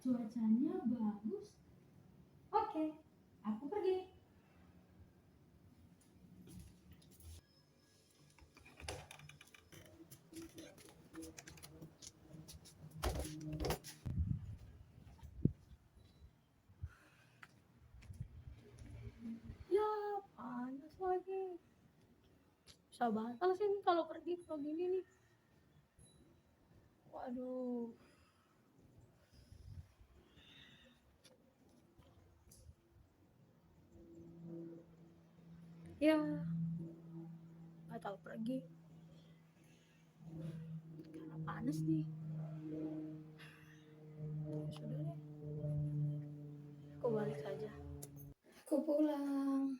cuacanya bagus. Oke, aku pergi. Ya, panas lagi. Susah banget sih kalau pergi kalau gini nih. Waduh. Ya, nggak tahu pergi. Karena panas nih. Ya sudah deh. Aku balik saja. Aku pulang.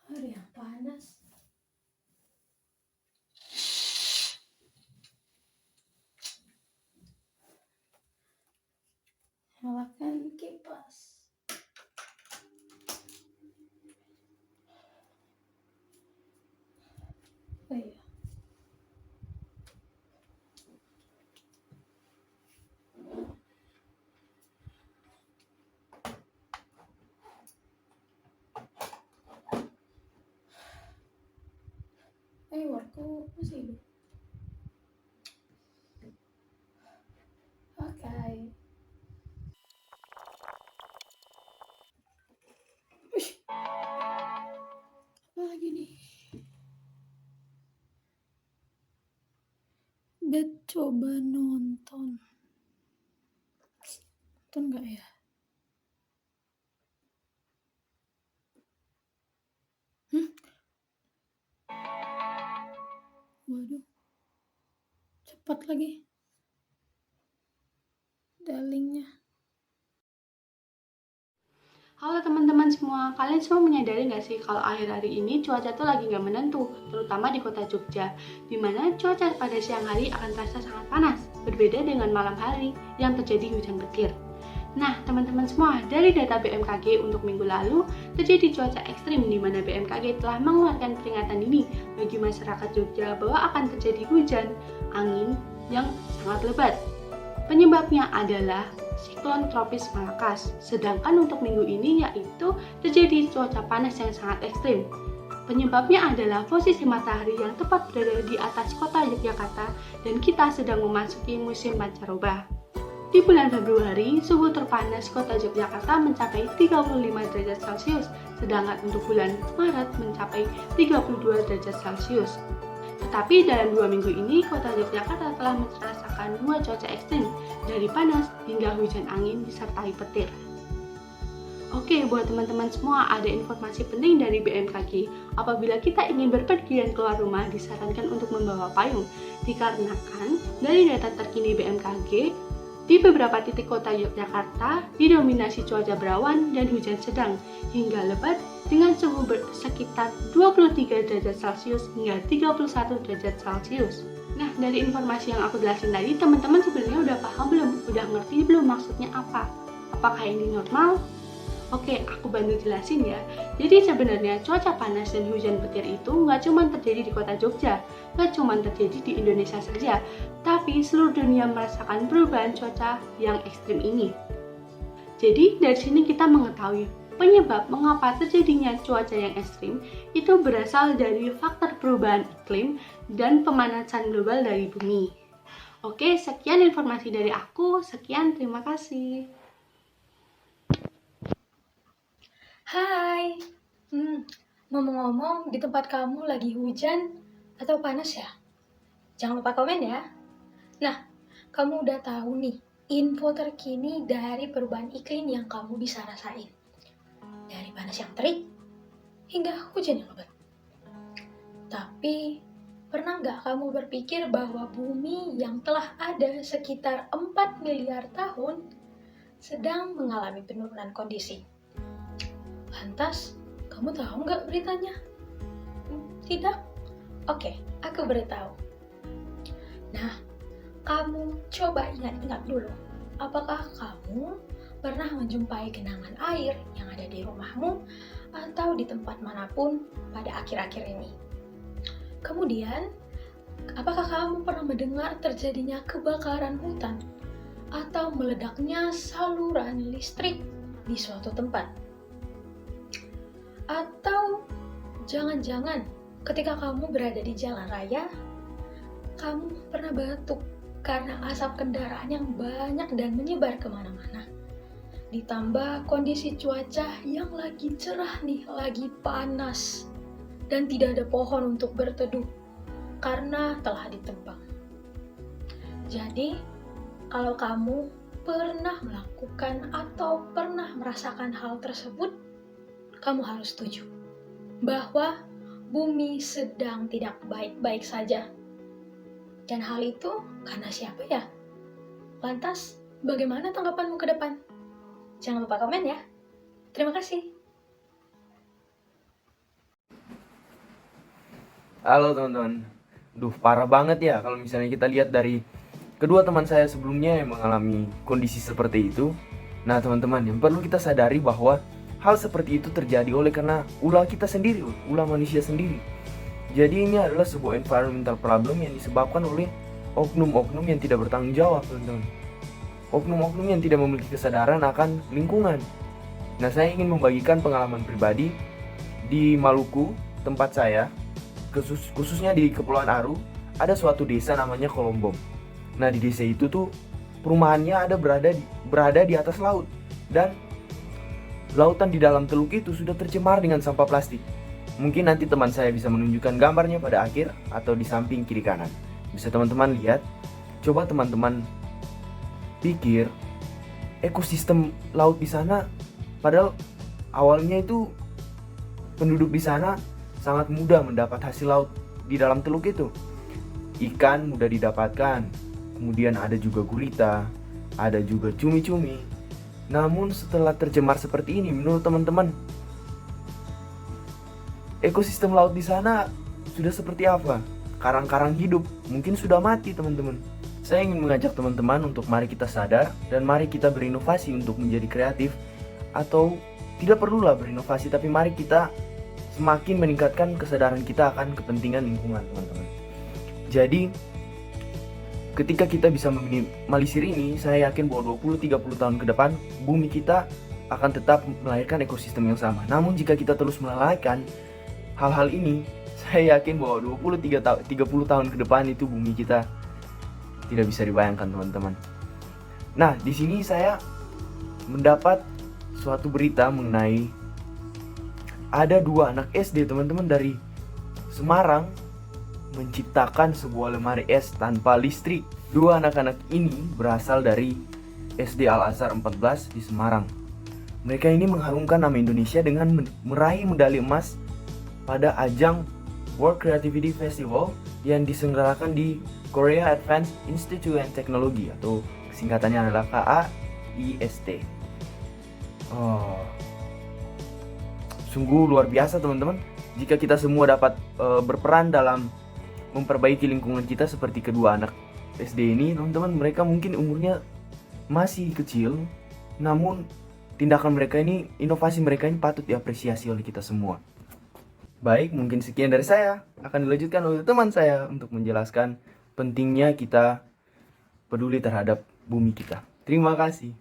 Hari yang panas. Nyalakan kipas. Oh iya. Workku masih hidup. Oke. Apa lagi nih? Bet coba nonton. Nonton nggak ya? Waduh. Cepat lagi. Dialingnya. Halo teman-teman semua, kalian semua menyadari nggak sih kalau akhir-akhir ini cuaca tuh lagi nggak menentu, terutama di kota Jogja, di mana cuaca pada siang hari akan terasa sangat panas, berbeda dengan malam hari yang terjadi hujan petir. Nah, teman-teman semua, dari data BMKG untuk minggu lalu, terjadi cuaca ekstrim di mana BMKG telah mengeluarkan peringatan dini bagi masyarakat Jogja bahwa akan terjadi hujan, angin yang sangat lebat. Penyebabnya adalah siklon tropis Malakas. Sedangkan untuk minggu ini yaitu terjadi cuaca panas yang sangat ekstrim. Penyebabnya adalah posisi matahari yang tepat berada di atas kota Yogyakarta dan kita sedang memasuki musim pancaroba. Di bulan Februari, suhu terpanas kota Yogyakarta mencapai 35 derajat Celcius, sedangkan untuk bulan Maret mencapai 32 derajat Celcius. Tetapi dalam 2 minggu ini, kota Yogyakarta telah merasakan 2 cuaca ekstrim, dari panas hingga hujan angin disertai petir. Oke, buat teman-teman semua, ada informasi penting dari BMKG. Apabila kita ingin berpergian keluar rumah, disarankan untuk membawa payung, dikarenakan dari data terkini BMKG, di beberapa titik kota Yogyakarta didominasi cuaca berawan dan hujan sedang hingga lebat dengan suhu sekitar 23 derajat Celcius hingga 31 derajat Celcius. Nah, dari informasi yang aku jelasin tadi, teman-teman sebenarnya udah paham belum? Udah ngerti belum maksudnya apa? Apakah ini normal? Oke, aku bantu jelasin ya. Jadi sebenarnya cuaca panas dan hujan petir itu nggak cuma terjadi di kota Jogja, nggak cuma terjadi di Indonesia saja, tapi seluruh dunia merasakan perubahan cuaca yang ekstrim ini. Jadi dari sini kita mengetahui penyebab mengapa terjadinya cuaca yang ekstrim itu berasal dari faktor perubahan iklim dan pemanasan global dari bumi. Oke, sekian informasi dari aku. Sekian, terima kasih. Hai. Ngomong-ngomong, di tempat kamu lagi hujan atau panas ya? Jangan lupa komen ya. Nah, kamu udah tahu nih info terkini dari perubahan iklim yang kamu bisa rasain. Dari panas yang terik hingga hujan yang lebat. Tapi, pernah nggak kamu berpikir bahwa bumi yang telah ada sekitar 4 miliar tahun sedang mengalami penurunan kondisi? Lantas, kamu tahu nggak beritanya? Tidak? Oke, aku beritahu. Nah, kamu coba ingat-ingat dulu. Apakah kamu pernah menjumpai genangan air yang ada di rumahmu atau di tempat manapun pada akhir-akhir ini? Kemudian, Apakah kamu pernah mendengar terjadinya kebakaran hutan atau meledaknya saluran listrik di suatu tempat? Atau jangan-jangan ketika kamu berada di jalan raya, kamu pernah batuk karena asap kendaraan yang banyak dan menyebar kemana-mana. Ditambah kondisi cuaca yang lagi cerah nih, lagi panas, dan tidak ada pohon untuk berteduh karena telah ditebang. Jadi, kalau kamu pernah melakukan atau pernah merasakan hal tersebut, kamu harus setuju bahwa bumi sedang tidak baik-baik saja. Dan hal itu karena siapa ya? Lantas, bagaimana tanggapanmu ke depan? Jangan lupa komen ya. Terima kasih. Halo teman-teman. Parah banget ya kalau misalnya kita lihat dari kedua teman saya sebelumnya yang mengalami kondisi seperti itu. Nah teman-teman, yang perlu kita sadari bahwa hal seperti itu terjadi oleh karena ulah kita sendiri, ulah manusia sendiri. Jadi ini adalah sebuah environmental problem yang disebabkan oleh oknum-oknum yang tidak bertanggung jawab, teman-teman. Oknum-oknum yang tidak memiliki kesadaran akan lingkungan. Nah, saya ingin membagikan pengalaman pribadi di Maluku, tempat saya, khususnya di Kepulauan Aru, ada suatu desa namanya Kolombong. Nah, di desa itu tuh perumahannya berada di atas laut, dan lautan di dalam teluk itu sudah tercemar dengan sampah plastik. Mungkin nanti teman saya bisa menunjukkan gambarnya pada akhir atau di samping kiri kanan. Bisa teman-teman lihat. Coba teman-teman pikir ekosistem laut di sana, padahal awalnya itu penduduk di sana sangat mudah mendapat hasil laut di dalam teluk itu. Ikan mudah didapatkan, kemudian ada juga gurita, ada juga cumi-cumi. Namun setelah tercemar seperti ini, menurut teman-teman, ekosistem laut di sana sudah seperti apa? Karang-karang hidup mungkin sudah mati, teman-teman. Saya ingin mengajak teman-teman untuk mari kita sadar dan mari kita berinovasi untuk menjadi kreatif, atau tidak perlulah berinovasi, tapi mari kita semakin meningkatkan kesadaran kita akan kepentingan lingkungan, teman-teman. Jadi ketika kita bisa meminimalisir ini, saya yakin bahwa 20-30 tahun ke depan bumi kita akan tetap melahirkan ekosistem yang sama. Namun jika kita terus melalaikan hal-hal ini, saya yakin bahwa 20-30 tahun ke depan itu bumi kita tidak bisa dibayangkan, teman-teman. Nah, di sini saya mendapat suatu berita mengenai ada 2 anak SD, teman-teman, dari Semarang menciptakan sebuah lemari es tanpa listrik. 2 anak-anak ini berasal dari SD Al Azhar 14 di Semarang. Mereka ini mengharumkan nama Indonesia dengan meraih medali emas pada ajang World Creativity Festival yang diselenggarakan di Korea Advanced Institute and Technology, atau singkatannya adalah KAIST. Sungguh luar biasa, teman-teman. Jika kita semua dapat berperan dalam memperbaiki lingkungan kita seperti kedua anak SD ini, teman-teman, mereka mungkin umurnya masih kecil, namun tindakan mereka ini, inovasi mereka ini patut diapresiasi oleh kita semua. Baik, mungkin sekian dari saya. Akan dilanjutkan oleh teman saya untuk menjelaskan pentingnya kita peduli terhadap bumi kita. Terima kasih.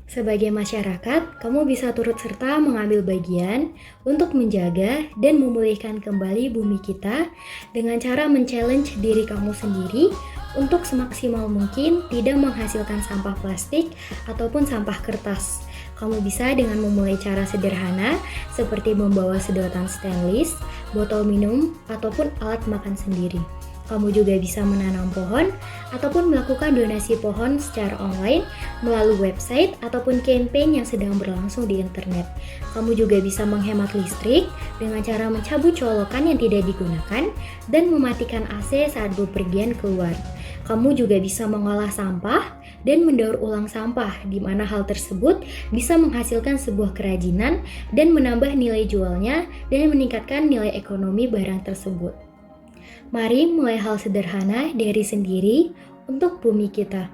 Sebagai masyarakat, kamu bisa turut serta mengambil bagian untuk menjaga dan memulihkan kembali bumi kita dengan cara men-challenge diri kamu sendiri untuk semaksimal mungkin tidak menghasilkan sampah plastik ataupun sampah kertas. Kamu bisa dengan memulai cara sederhana seperti membawa sedotan stainless, botol minum, ataupun alat makan sendiri. Kamu juga bisa menanam pohon ataupun melakukan donasi pohon secara online melalui website ataupun campaign yang sedang berlangsung di internet. Kamu juga bisa menghemat listrik dengan cara mencabut colokan yang tidak digunakan dan mematikan AC saat bepergian keluar. Kamu juga bisa mengolah sampah dan mendaur ulang sampah, di mana hal tersebut bisa menghasilkan sebuah kerajinan dan menambah nilai jualnya dan meningkatkan nilai ekonomi barang tersebut. Mari mulai hal sederhana dari sendiri untuk bumi kita.